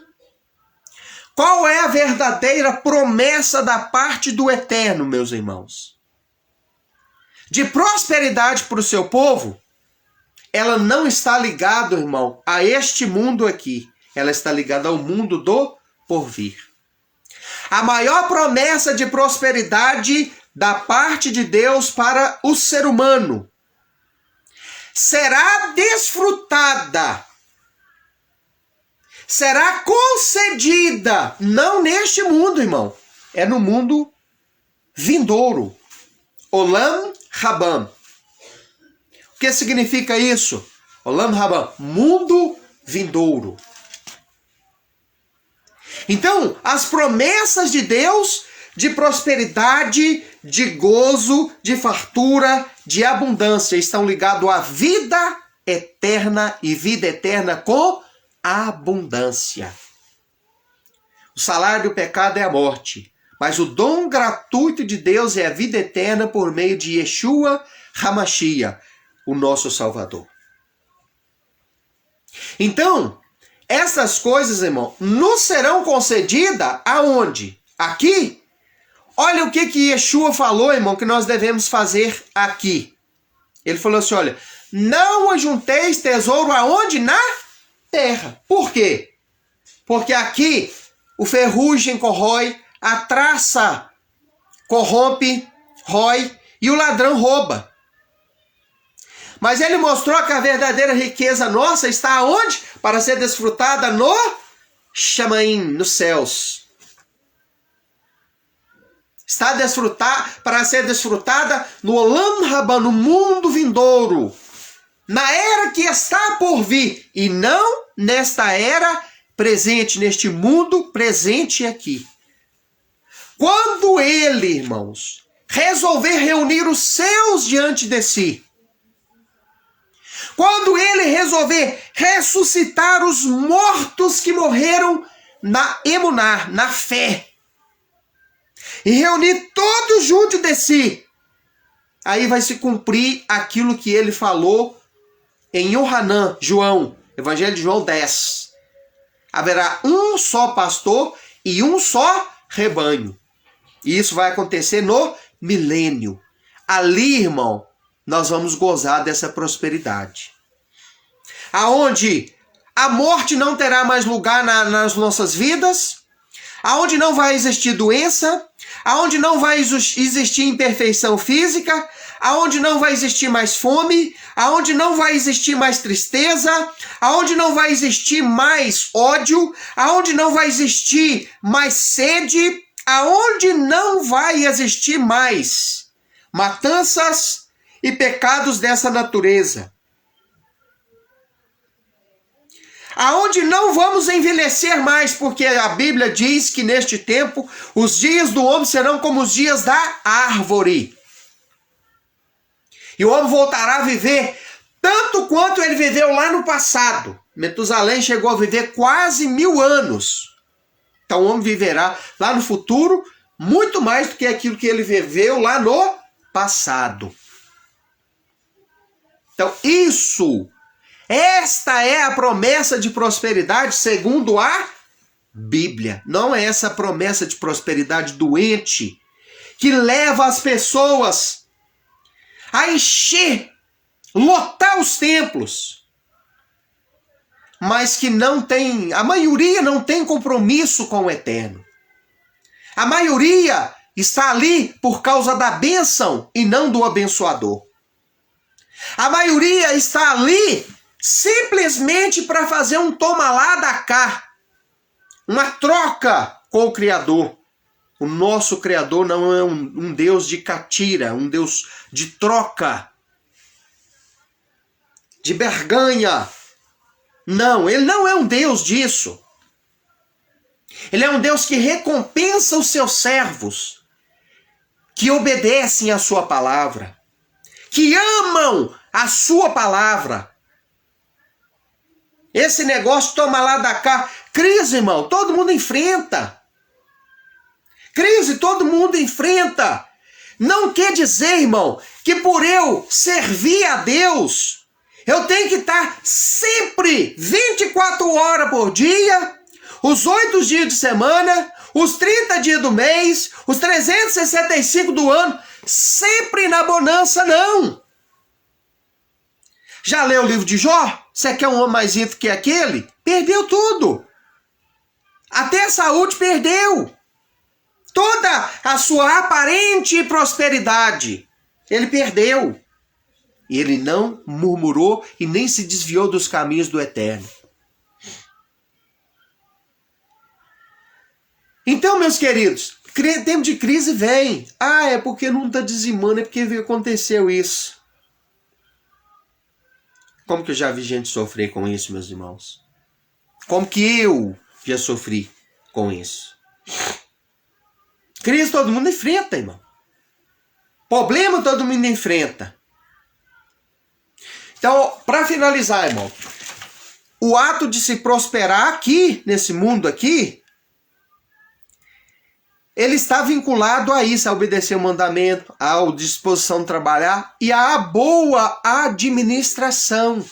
Qual é a verdadeira promessa da parte do Eterno, meus irmãos? De prosperidade para o seu povo? Ela não está ligada, irmão, a este mundo aqui. Ela está ligada ao mundo do porvir. A maior promessa de prosperidade da parte de Deus para o ser humano será desfrutada, será concedida, não neste mundo, irmão, é no mundo vindouro. Olam Rabam. O que significa isso? Olam Rabam, mundo vindouro. Então, as promessas de Deus de prosperidade, de gozo, de fartura, de abundância estão ligadas à vida eterna e vida eterna com abundância. O salário do pecado é a morte, mas o dom gratuito de Deus é a vida eterna por meio de Yeshua HaMashiach, o nosso Salvador. Então, essas coisas, irmão, nos serão concedidas aonde? Aqui? Olha o que Yeshua falou, irmão, que nós devemos fazer aqui. Ele falou assim, olha, não ajunteis tesouro aonde? Na terra. Por quê? Porque aqui o ferrugem corrói, a traça corrompe, rói e o ladrão rouba. Mas ele mostrou que a verdadeira riqueza nossa está aonde? Para ser desfrutada no Shamaim, nos céus. Para ser desfrutada no Olam Rabá, no mundo vindouro. Na era que está por vir. E não nesta era presente, neste mundo presente aqui. Quando ele, irmãos, resolver reunir os seus diante de si, quando ele resolver ressuscitar os mortos que morreram na emuná, na fé, e reunir todos junto de si, aí vai se cumprir aquilo que ele falou em Yohanan, João, Evangelho de João 10. Haverá um só pastor e um só rebanho. E isso vai acontecer no milênio. Ali, irmão, nós vamos gozar dessa prosperidade. Aonde a morte não terá mais lugar nas nossas vidas, aonde não vai existir doença, aonde não vai existir imperfeição física, aonde não vai existir mais fome, aonde não vai existir mais tristeza, aonde não vai existir mais ódio, aonde não vai existir mais sede, aonde não vai existir mais matanças e pecados dessa natureza. Aonde não vamos envelhecer mais, porque a Bíblia diz que neste tempo os dias do homem serão como os dias da árvore. E o homem voltará a viver tanto quanto ele viveu lá no passado. Metusalém chegou a viver quase 1000 anos. Então o homem viverá lá no futuro muito mais do que aquilo que ele viveu lá no passado. Então esta é a promessa de prosperidade segundo a Bíblia. Não é essa promessa de prosperidade doente que leva as pessoas a encher, lotar os templos, mas que não tem, a maioria não tem compromisso com o eterno. A maioria está ali por causa da bênção e não do abençoador. A maioria está ali simplesmente para fazer um toma lá da cá, uma troca com o Criador. O nosso Criador não é um Deus de catira, um Deus de troca, de barganha. Não, ele não é um Deus disso. Ele é um Deus que recompensa os seus servos, que obedecem à sua palavra, que amam a sua palavra. Esse negócio toma lá da cá. Crise, irmão, todo mundo enfrenta. Crise todo mundo enfrenta. Não quer dizer, irmão, que por eu servir a Deus, eu tenho que estar sempre 24 horas por dia, os 8 dias de semana, os 30 dias do mês, os 365 do ano, sempre na bonança, não. Já leu o livro de Jó? Você quer um homem mais rico que aquele? Perdeu tudo. Até a saúde perdeu. Toda a sua aparente prosperidade, ele perdeu. E ele não murmurou e nem se desviou dos caminhos do Eterno. Então, meus queridos, tempo de crise vem. Ah, é porque não está dizimando, é porque aconteceu isso. Como que eu já vi gente sofrer com isso, meus irmãos? Como que eu já sofri com isso? Crise todo mundo enfrenta, irmão. Problema todo mundo enfrenta. Então, para finalizar, irmão, o ato de se prosperar aqui, nesse mundo aqui, ele está vinculado a isso, a obedecer o mandamento, à disposição de trabalhar e à boa administração.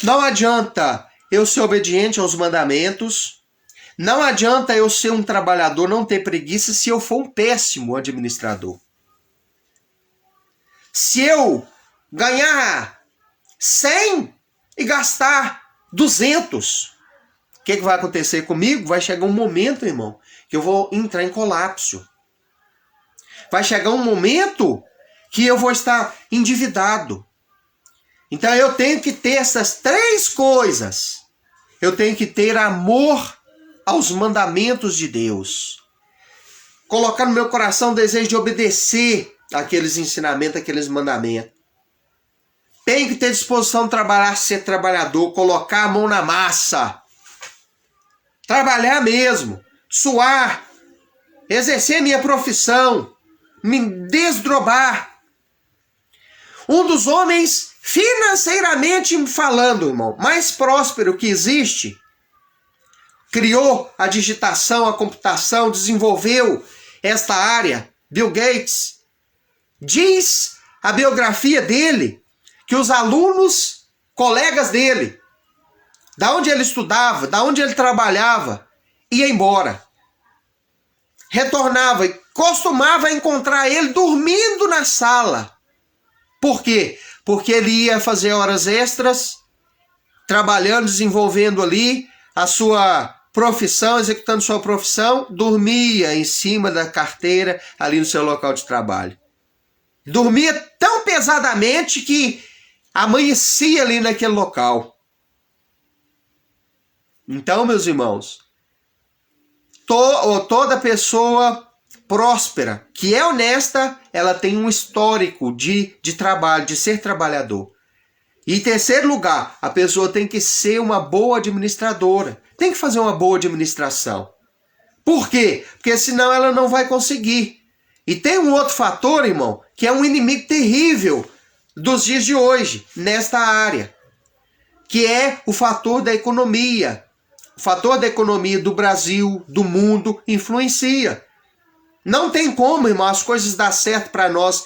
Não adianta eu ser obediente aos mandamentos, não adianta eu ser um trabalhador, não ter preguiça, se eu for um péssimo administrador. Se eu ganhar 100 e gastar 200. O que vai acontecer comigo? Vai chegar um momento, irmão, que eu vou entrar em colapso. Vai chegar um momento que eu vou estar endividado. Então eu tenho que ter essas 3 coisas. Eu tenho que ter amor aos mandamentos de Deus. Colocar no meu coração o desejo de obedecer aqueles ensinamentos, aqueles mandamentos. Tenho que ter disposição de trabalhar, ser trabalhador, colocar a mão na massa. Trabalhar mesmo, suar, exercer minha profissão, me desdobrar. Um dos homens, financeiramente falando, irmão, mais próspero que existe, criou a digitação, a computação, desenvolveu esta área, Bill Gates. Diz a biografia dele que os alunos, colegas dele, da onde ele estudava, da onde ele trabalhava, ia embora. Retornava e costumava encontrar ele dormindo na sala. Por quê? Porque ele ia fazer horas extras, trabalhando, desenvolvendo ali a sua profissão, executando sua profissão, dormia em cima da carteira ali no seu local de trabalho. Dormia tão pesadamente que amanhecia ali naquele local. Então, meus irmãos, toda pessoa próspera, que é honesta, ela tem um histórico de trabalho, de ser trabalhador. E em terceiro lugar, a pessoa tem que ser uma boa administradora. Tem que fazer uma boa administração. Por quê? Porque senão ela não vai conseguir. E tem um outro fator, irmão, que é um inimigo terrível dos dias de hoje, nesta área, que é o fator da economia. O fator da economia do Brasil, do mundo, influencia. Não tem como, irmão, as coisas dar certo para nós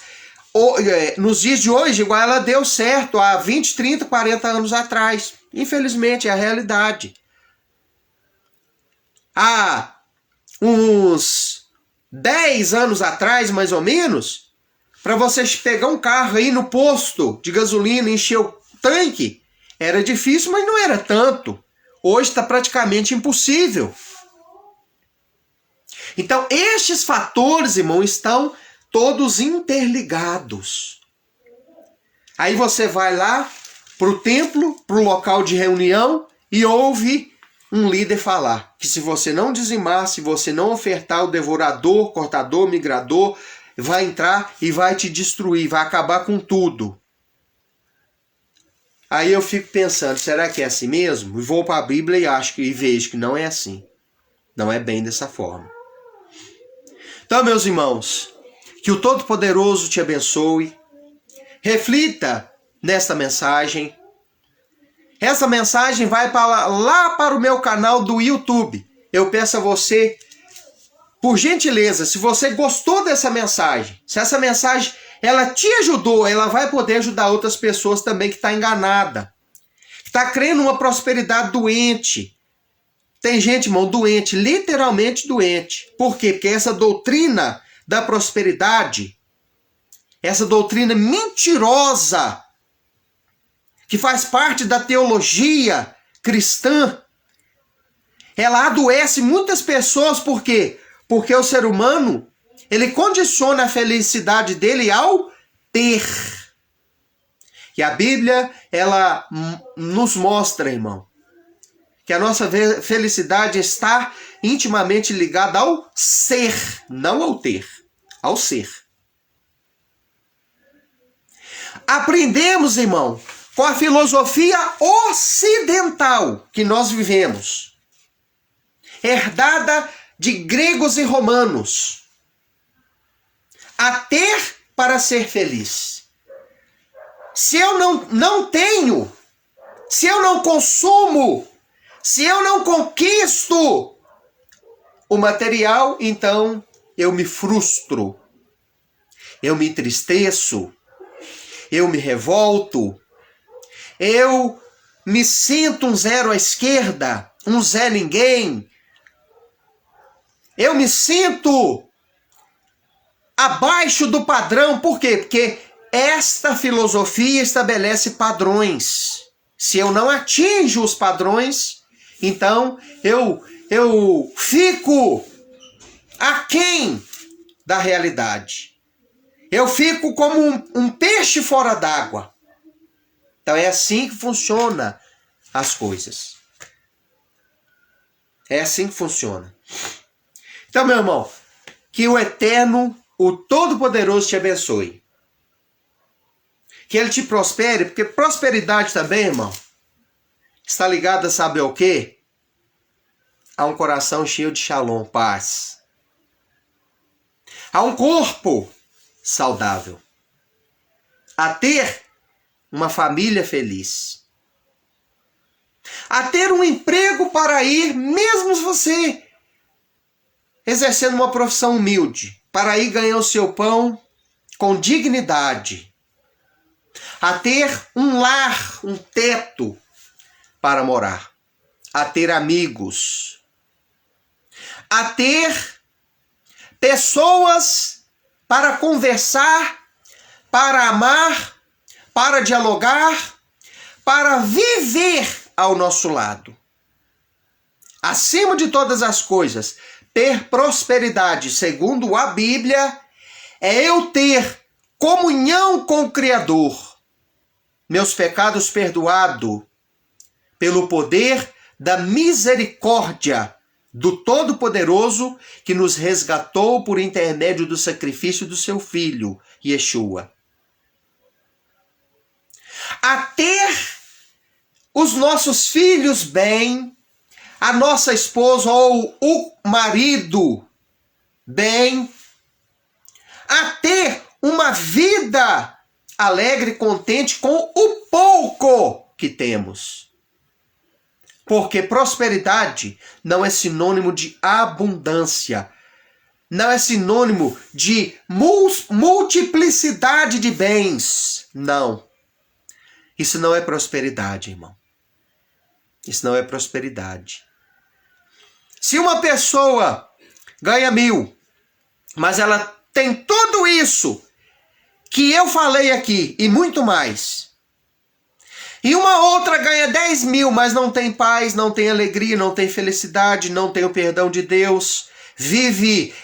nos dias de hoje, igual ela deu certo há 20, 30, 40 anos atrás. Infelizmente, é a realidade. Há uns 10 anos atrás, mais ou menos, para você pegar um carro aí no posto de gasolina e encher o tanque, era difícil, mas não era tanto. Hoje está praticamente impossível. Então, estes fatores, irmão, estão todos interligados. Aí você vai lá para o templo, para o local de reunião e ouve um líder falar que se você não dizimar, se você não ofertar, o devorador, cortador, migrador, vai entrar e vai te destruir, vai acabar com tudo. Aí eu fico pensando, será que é assim mesmo? E vou para a Bíblia e vejo que não é assim. Não é bem dessa forma. Então, meus irmãos, que o Todo-Poderoso te abençoe. Reflita nesta mensagem. Essa mensagem vai lá para o meu canal do YouTube. Eu peço a você, por gentileza, se você gostou dessa mensagem, se essa mensagem ela te ajudou, ela vai poder ajudar outras pessoas também que estão enganadas, que está crendo numa prosperidade doente. Tem gente, irmão, doente, literalmente doente. Por quê? Porque essa doutrina da prosperidade, essa doutrina mentirosa, que faz parte da teologia cristã, ela adoece muitas pessoas. Por quê? Porque o ser humano, ele condiciona a felicidade dele ao ter. E a Bíblia, ela nos mostra, irmão, que a nossa felicidade está intimamente ligada ao ser, não ao ter, ao ser. Aprendemos, irmão, com a filosofia ocidental que nós vivemos, herdada de gregos e romanos, a ter para ser feliz. Se eu não tenho, se eu não consumo, se eu não conquisto o material, então eu me frustro, eu me entristeço, eu me revolto, eu me sinto um zero à esquerda, um Zé Ninguém. Eu me sinto abaixo do padrão. Por quê? Porque esta filosofia estabelece padrões. Se eu não atinjo os padrões, então eu fico aquém da realidade. Eu fico como um peixe fora d'água. Então é assim que funciona as coisas. É assim que funciona. Então, meu irmão, que o Eterno, o Todo-Poderoso te abençoe. Que Ele te prospere, porque prosperidade também, irmão, está ligada a saber o quê? A um coração cheio de shalom, paz. A um corpo saudável. A ter uma família feliz. A ter um emprego para ir, mesmo você exercendo uma profissão humilde, para ir ganhar o seu pão com dignidade. A ter um lar, um teto para morar. A ter amigos. A ter pessoas para conversar, para amar, para dialogar, para viver ao nosso lado. Acima de todas as coisas, ter prosperidade, segundo a Bíblia, é eu ter comunhão com o Criador, meus pecados perdoados, pelo poder da misericórdia do Todo-Poderoso que nos resgatou por intermédio do sacrifício do seu Filho, Yeshua. A ter os nossos filhos bem, a nossa esposa ou o marido bem, a ter uma vida alegre e contente com o pouco que temos. Porque prosperidade não é sinônimo de abundância, não é sinônimo de multiplicidade de bens, não. Isso não é prosperidade, irmão. Isso não é prosperidade. Se uma pessoa ganha 1.000, mas ela tem tudo isso que eu falei aqui e muito mais, e uma outra ganha 10.000, mas não tem paz, não tem alegria, não tem felicidade, não tem o perdão de Deus, vive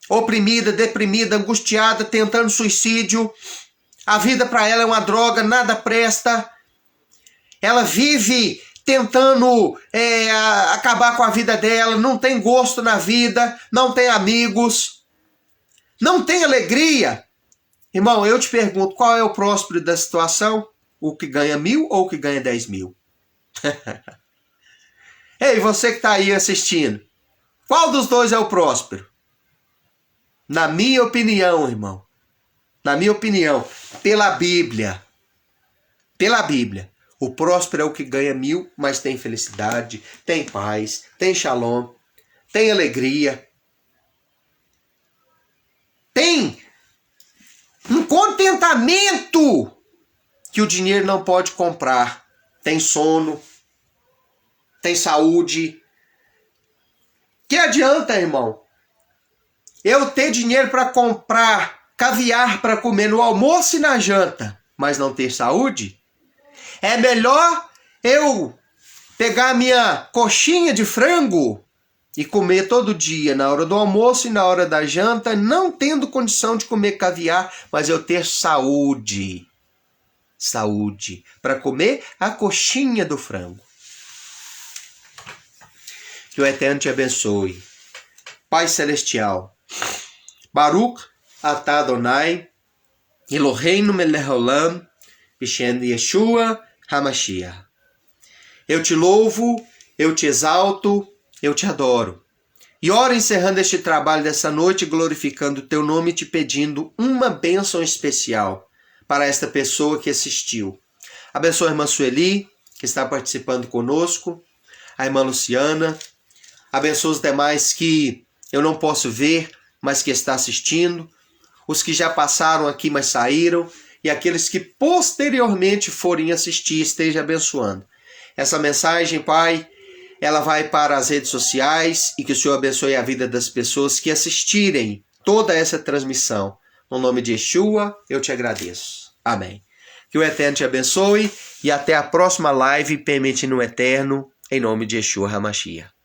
oprimida, deprimida, angustiada, tentando suicídio, a vida para ela é uma droga, nada presta. Ela vive tentando acabar com a vida dela, não tem gosto na vida, não tem amigos, não tem alegria. Irmão, eu te pergunto, qual é o próspero da situação? O que ganha 1.000 ou o que ganha 10.000? Ei, você que está aí assistindo, qual dos dois é o próspero? Na minha opinião, irmão, na minha opinião, pela Bíblia, o próspero é o que ganha 1.000, mas tem felicidade, tem paz, tem shalom, tem alegria, tem um contentamento que o dinheiro não pode comprar. Tem sono, tem saúde. Que adianta, irmão, eu ter dinheiro para comprar caviar para comer no almoço e na janta, mas não ter saúde? É melhor eu pegar a minha coxinha de frango e comer todo dia, na hora do almoço e na hora da janta, não tendo condição de comer caviar, mas eu ter saúde. Saúde, para comer a coxinha do frango. Que o Eterno te abençoe. Pai Celestial, Baruch atah Adonai, Eloheinu melech haolam, B'Shem Yeshua HaMashiach. Eu te louvo, eu te exalto, eu te adoro. E oro encerrando este trabalho dessa noite, glorificando o teu nome e te pedindo uma bênção especial para esta pessoa que assistiu. Abençoa a irmã Sueli, que está participando conosco, a irmã Luciana. Abençoa os demais que eu não posso ver, mas que está assistindo. Os que já passaram aqui, mas saíram. E aqueles que posteriormente forem assistir, esteja abençoando. Essa mensagem, Pai, ela vai para as redes sociais e que o Senhor abençoe a vida das pessoas que assistirem toda essa transmissão. No nome de Yeshua, eu te agradeço. Amém. Que o Eterno te abençoe e até a próxima live, permitindo o Eterno, em nome de Yeshua HaMashiach.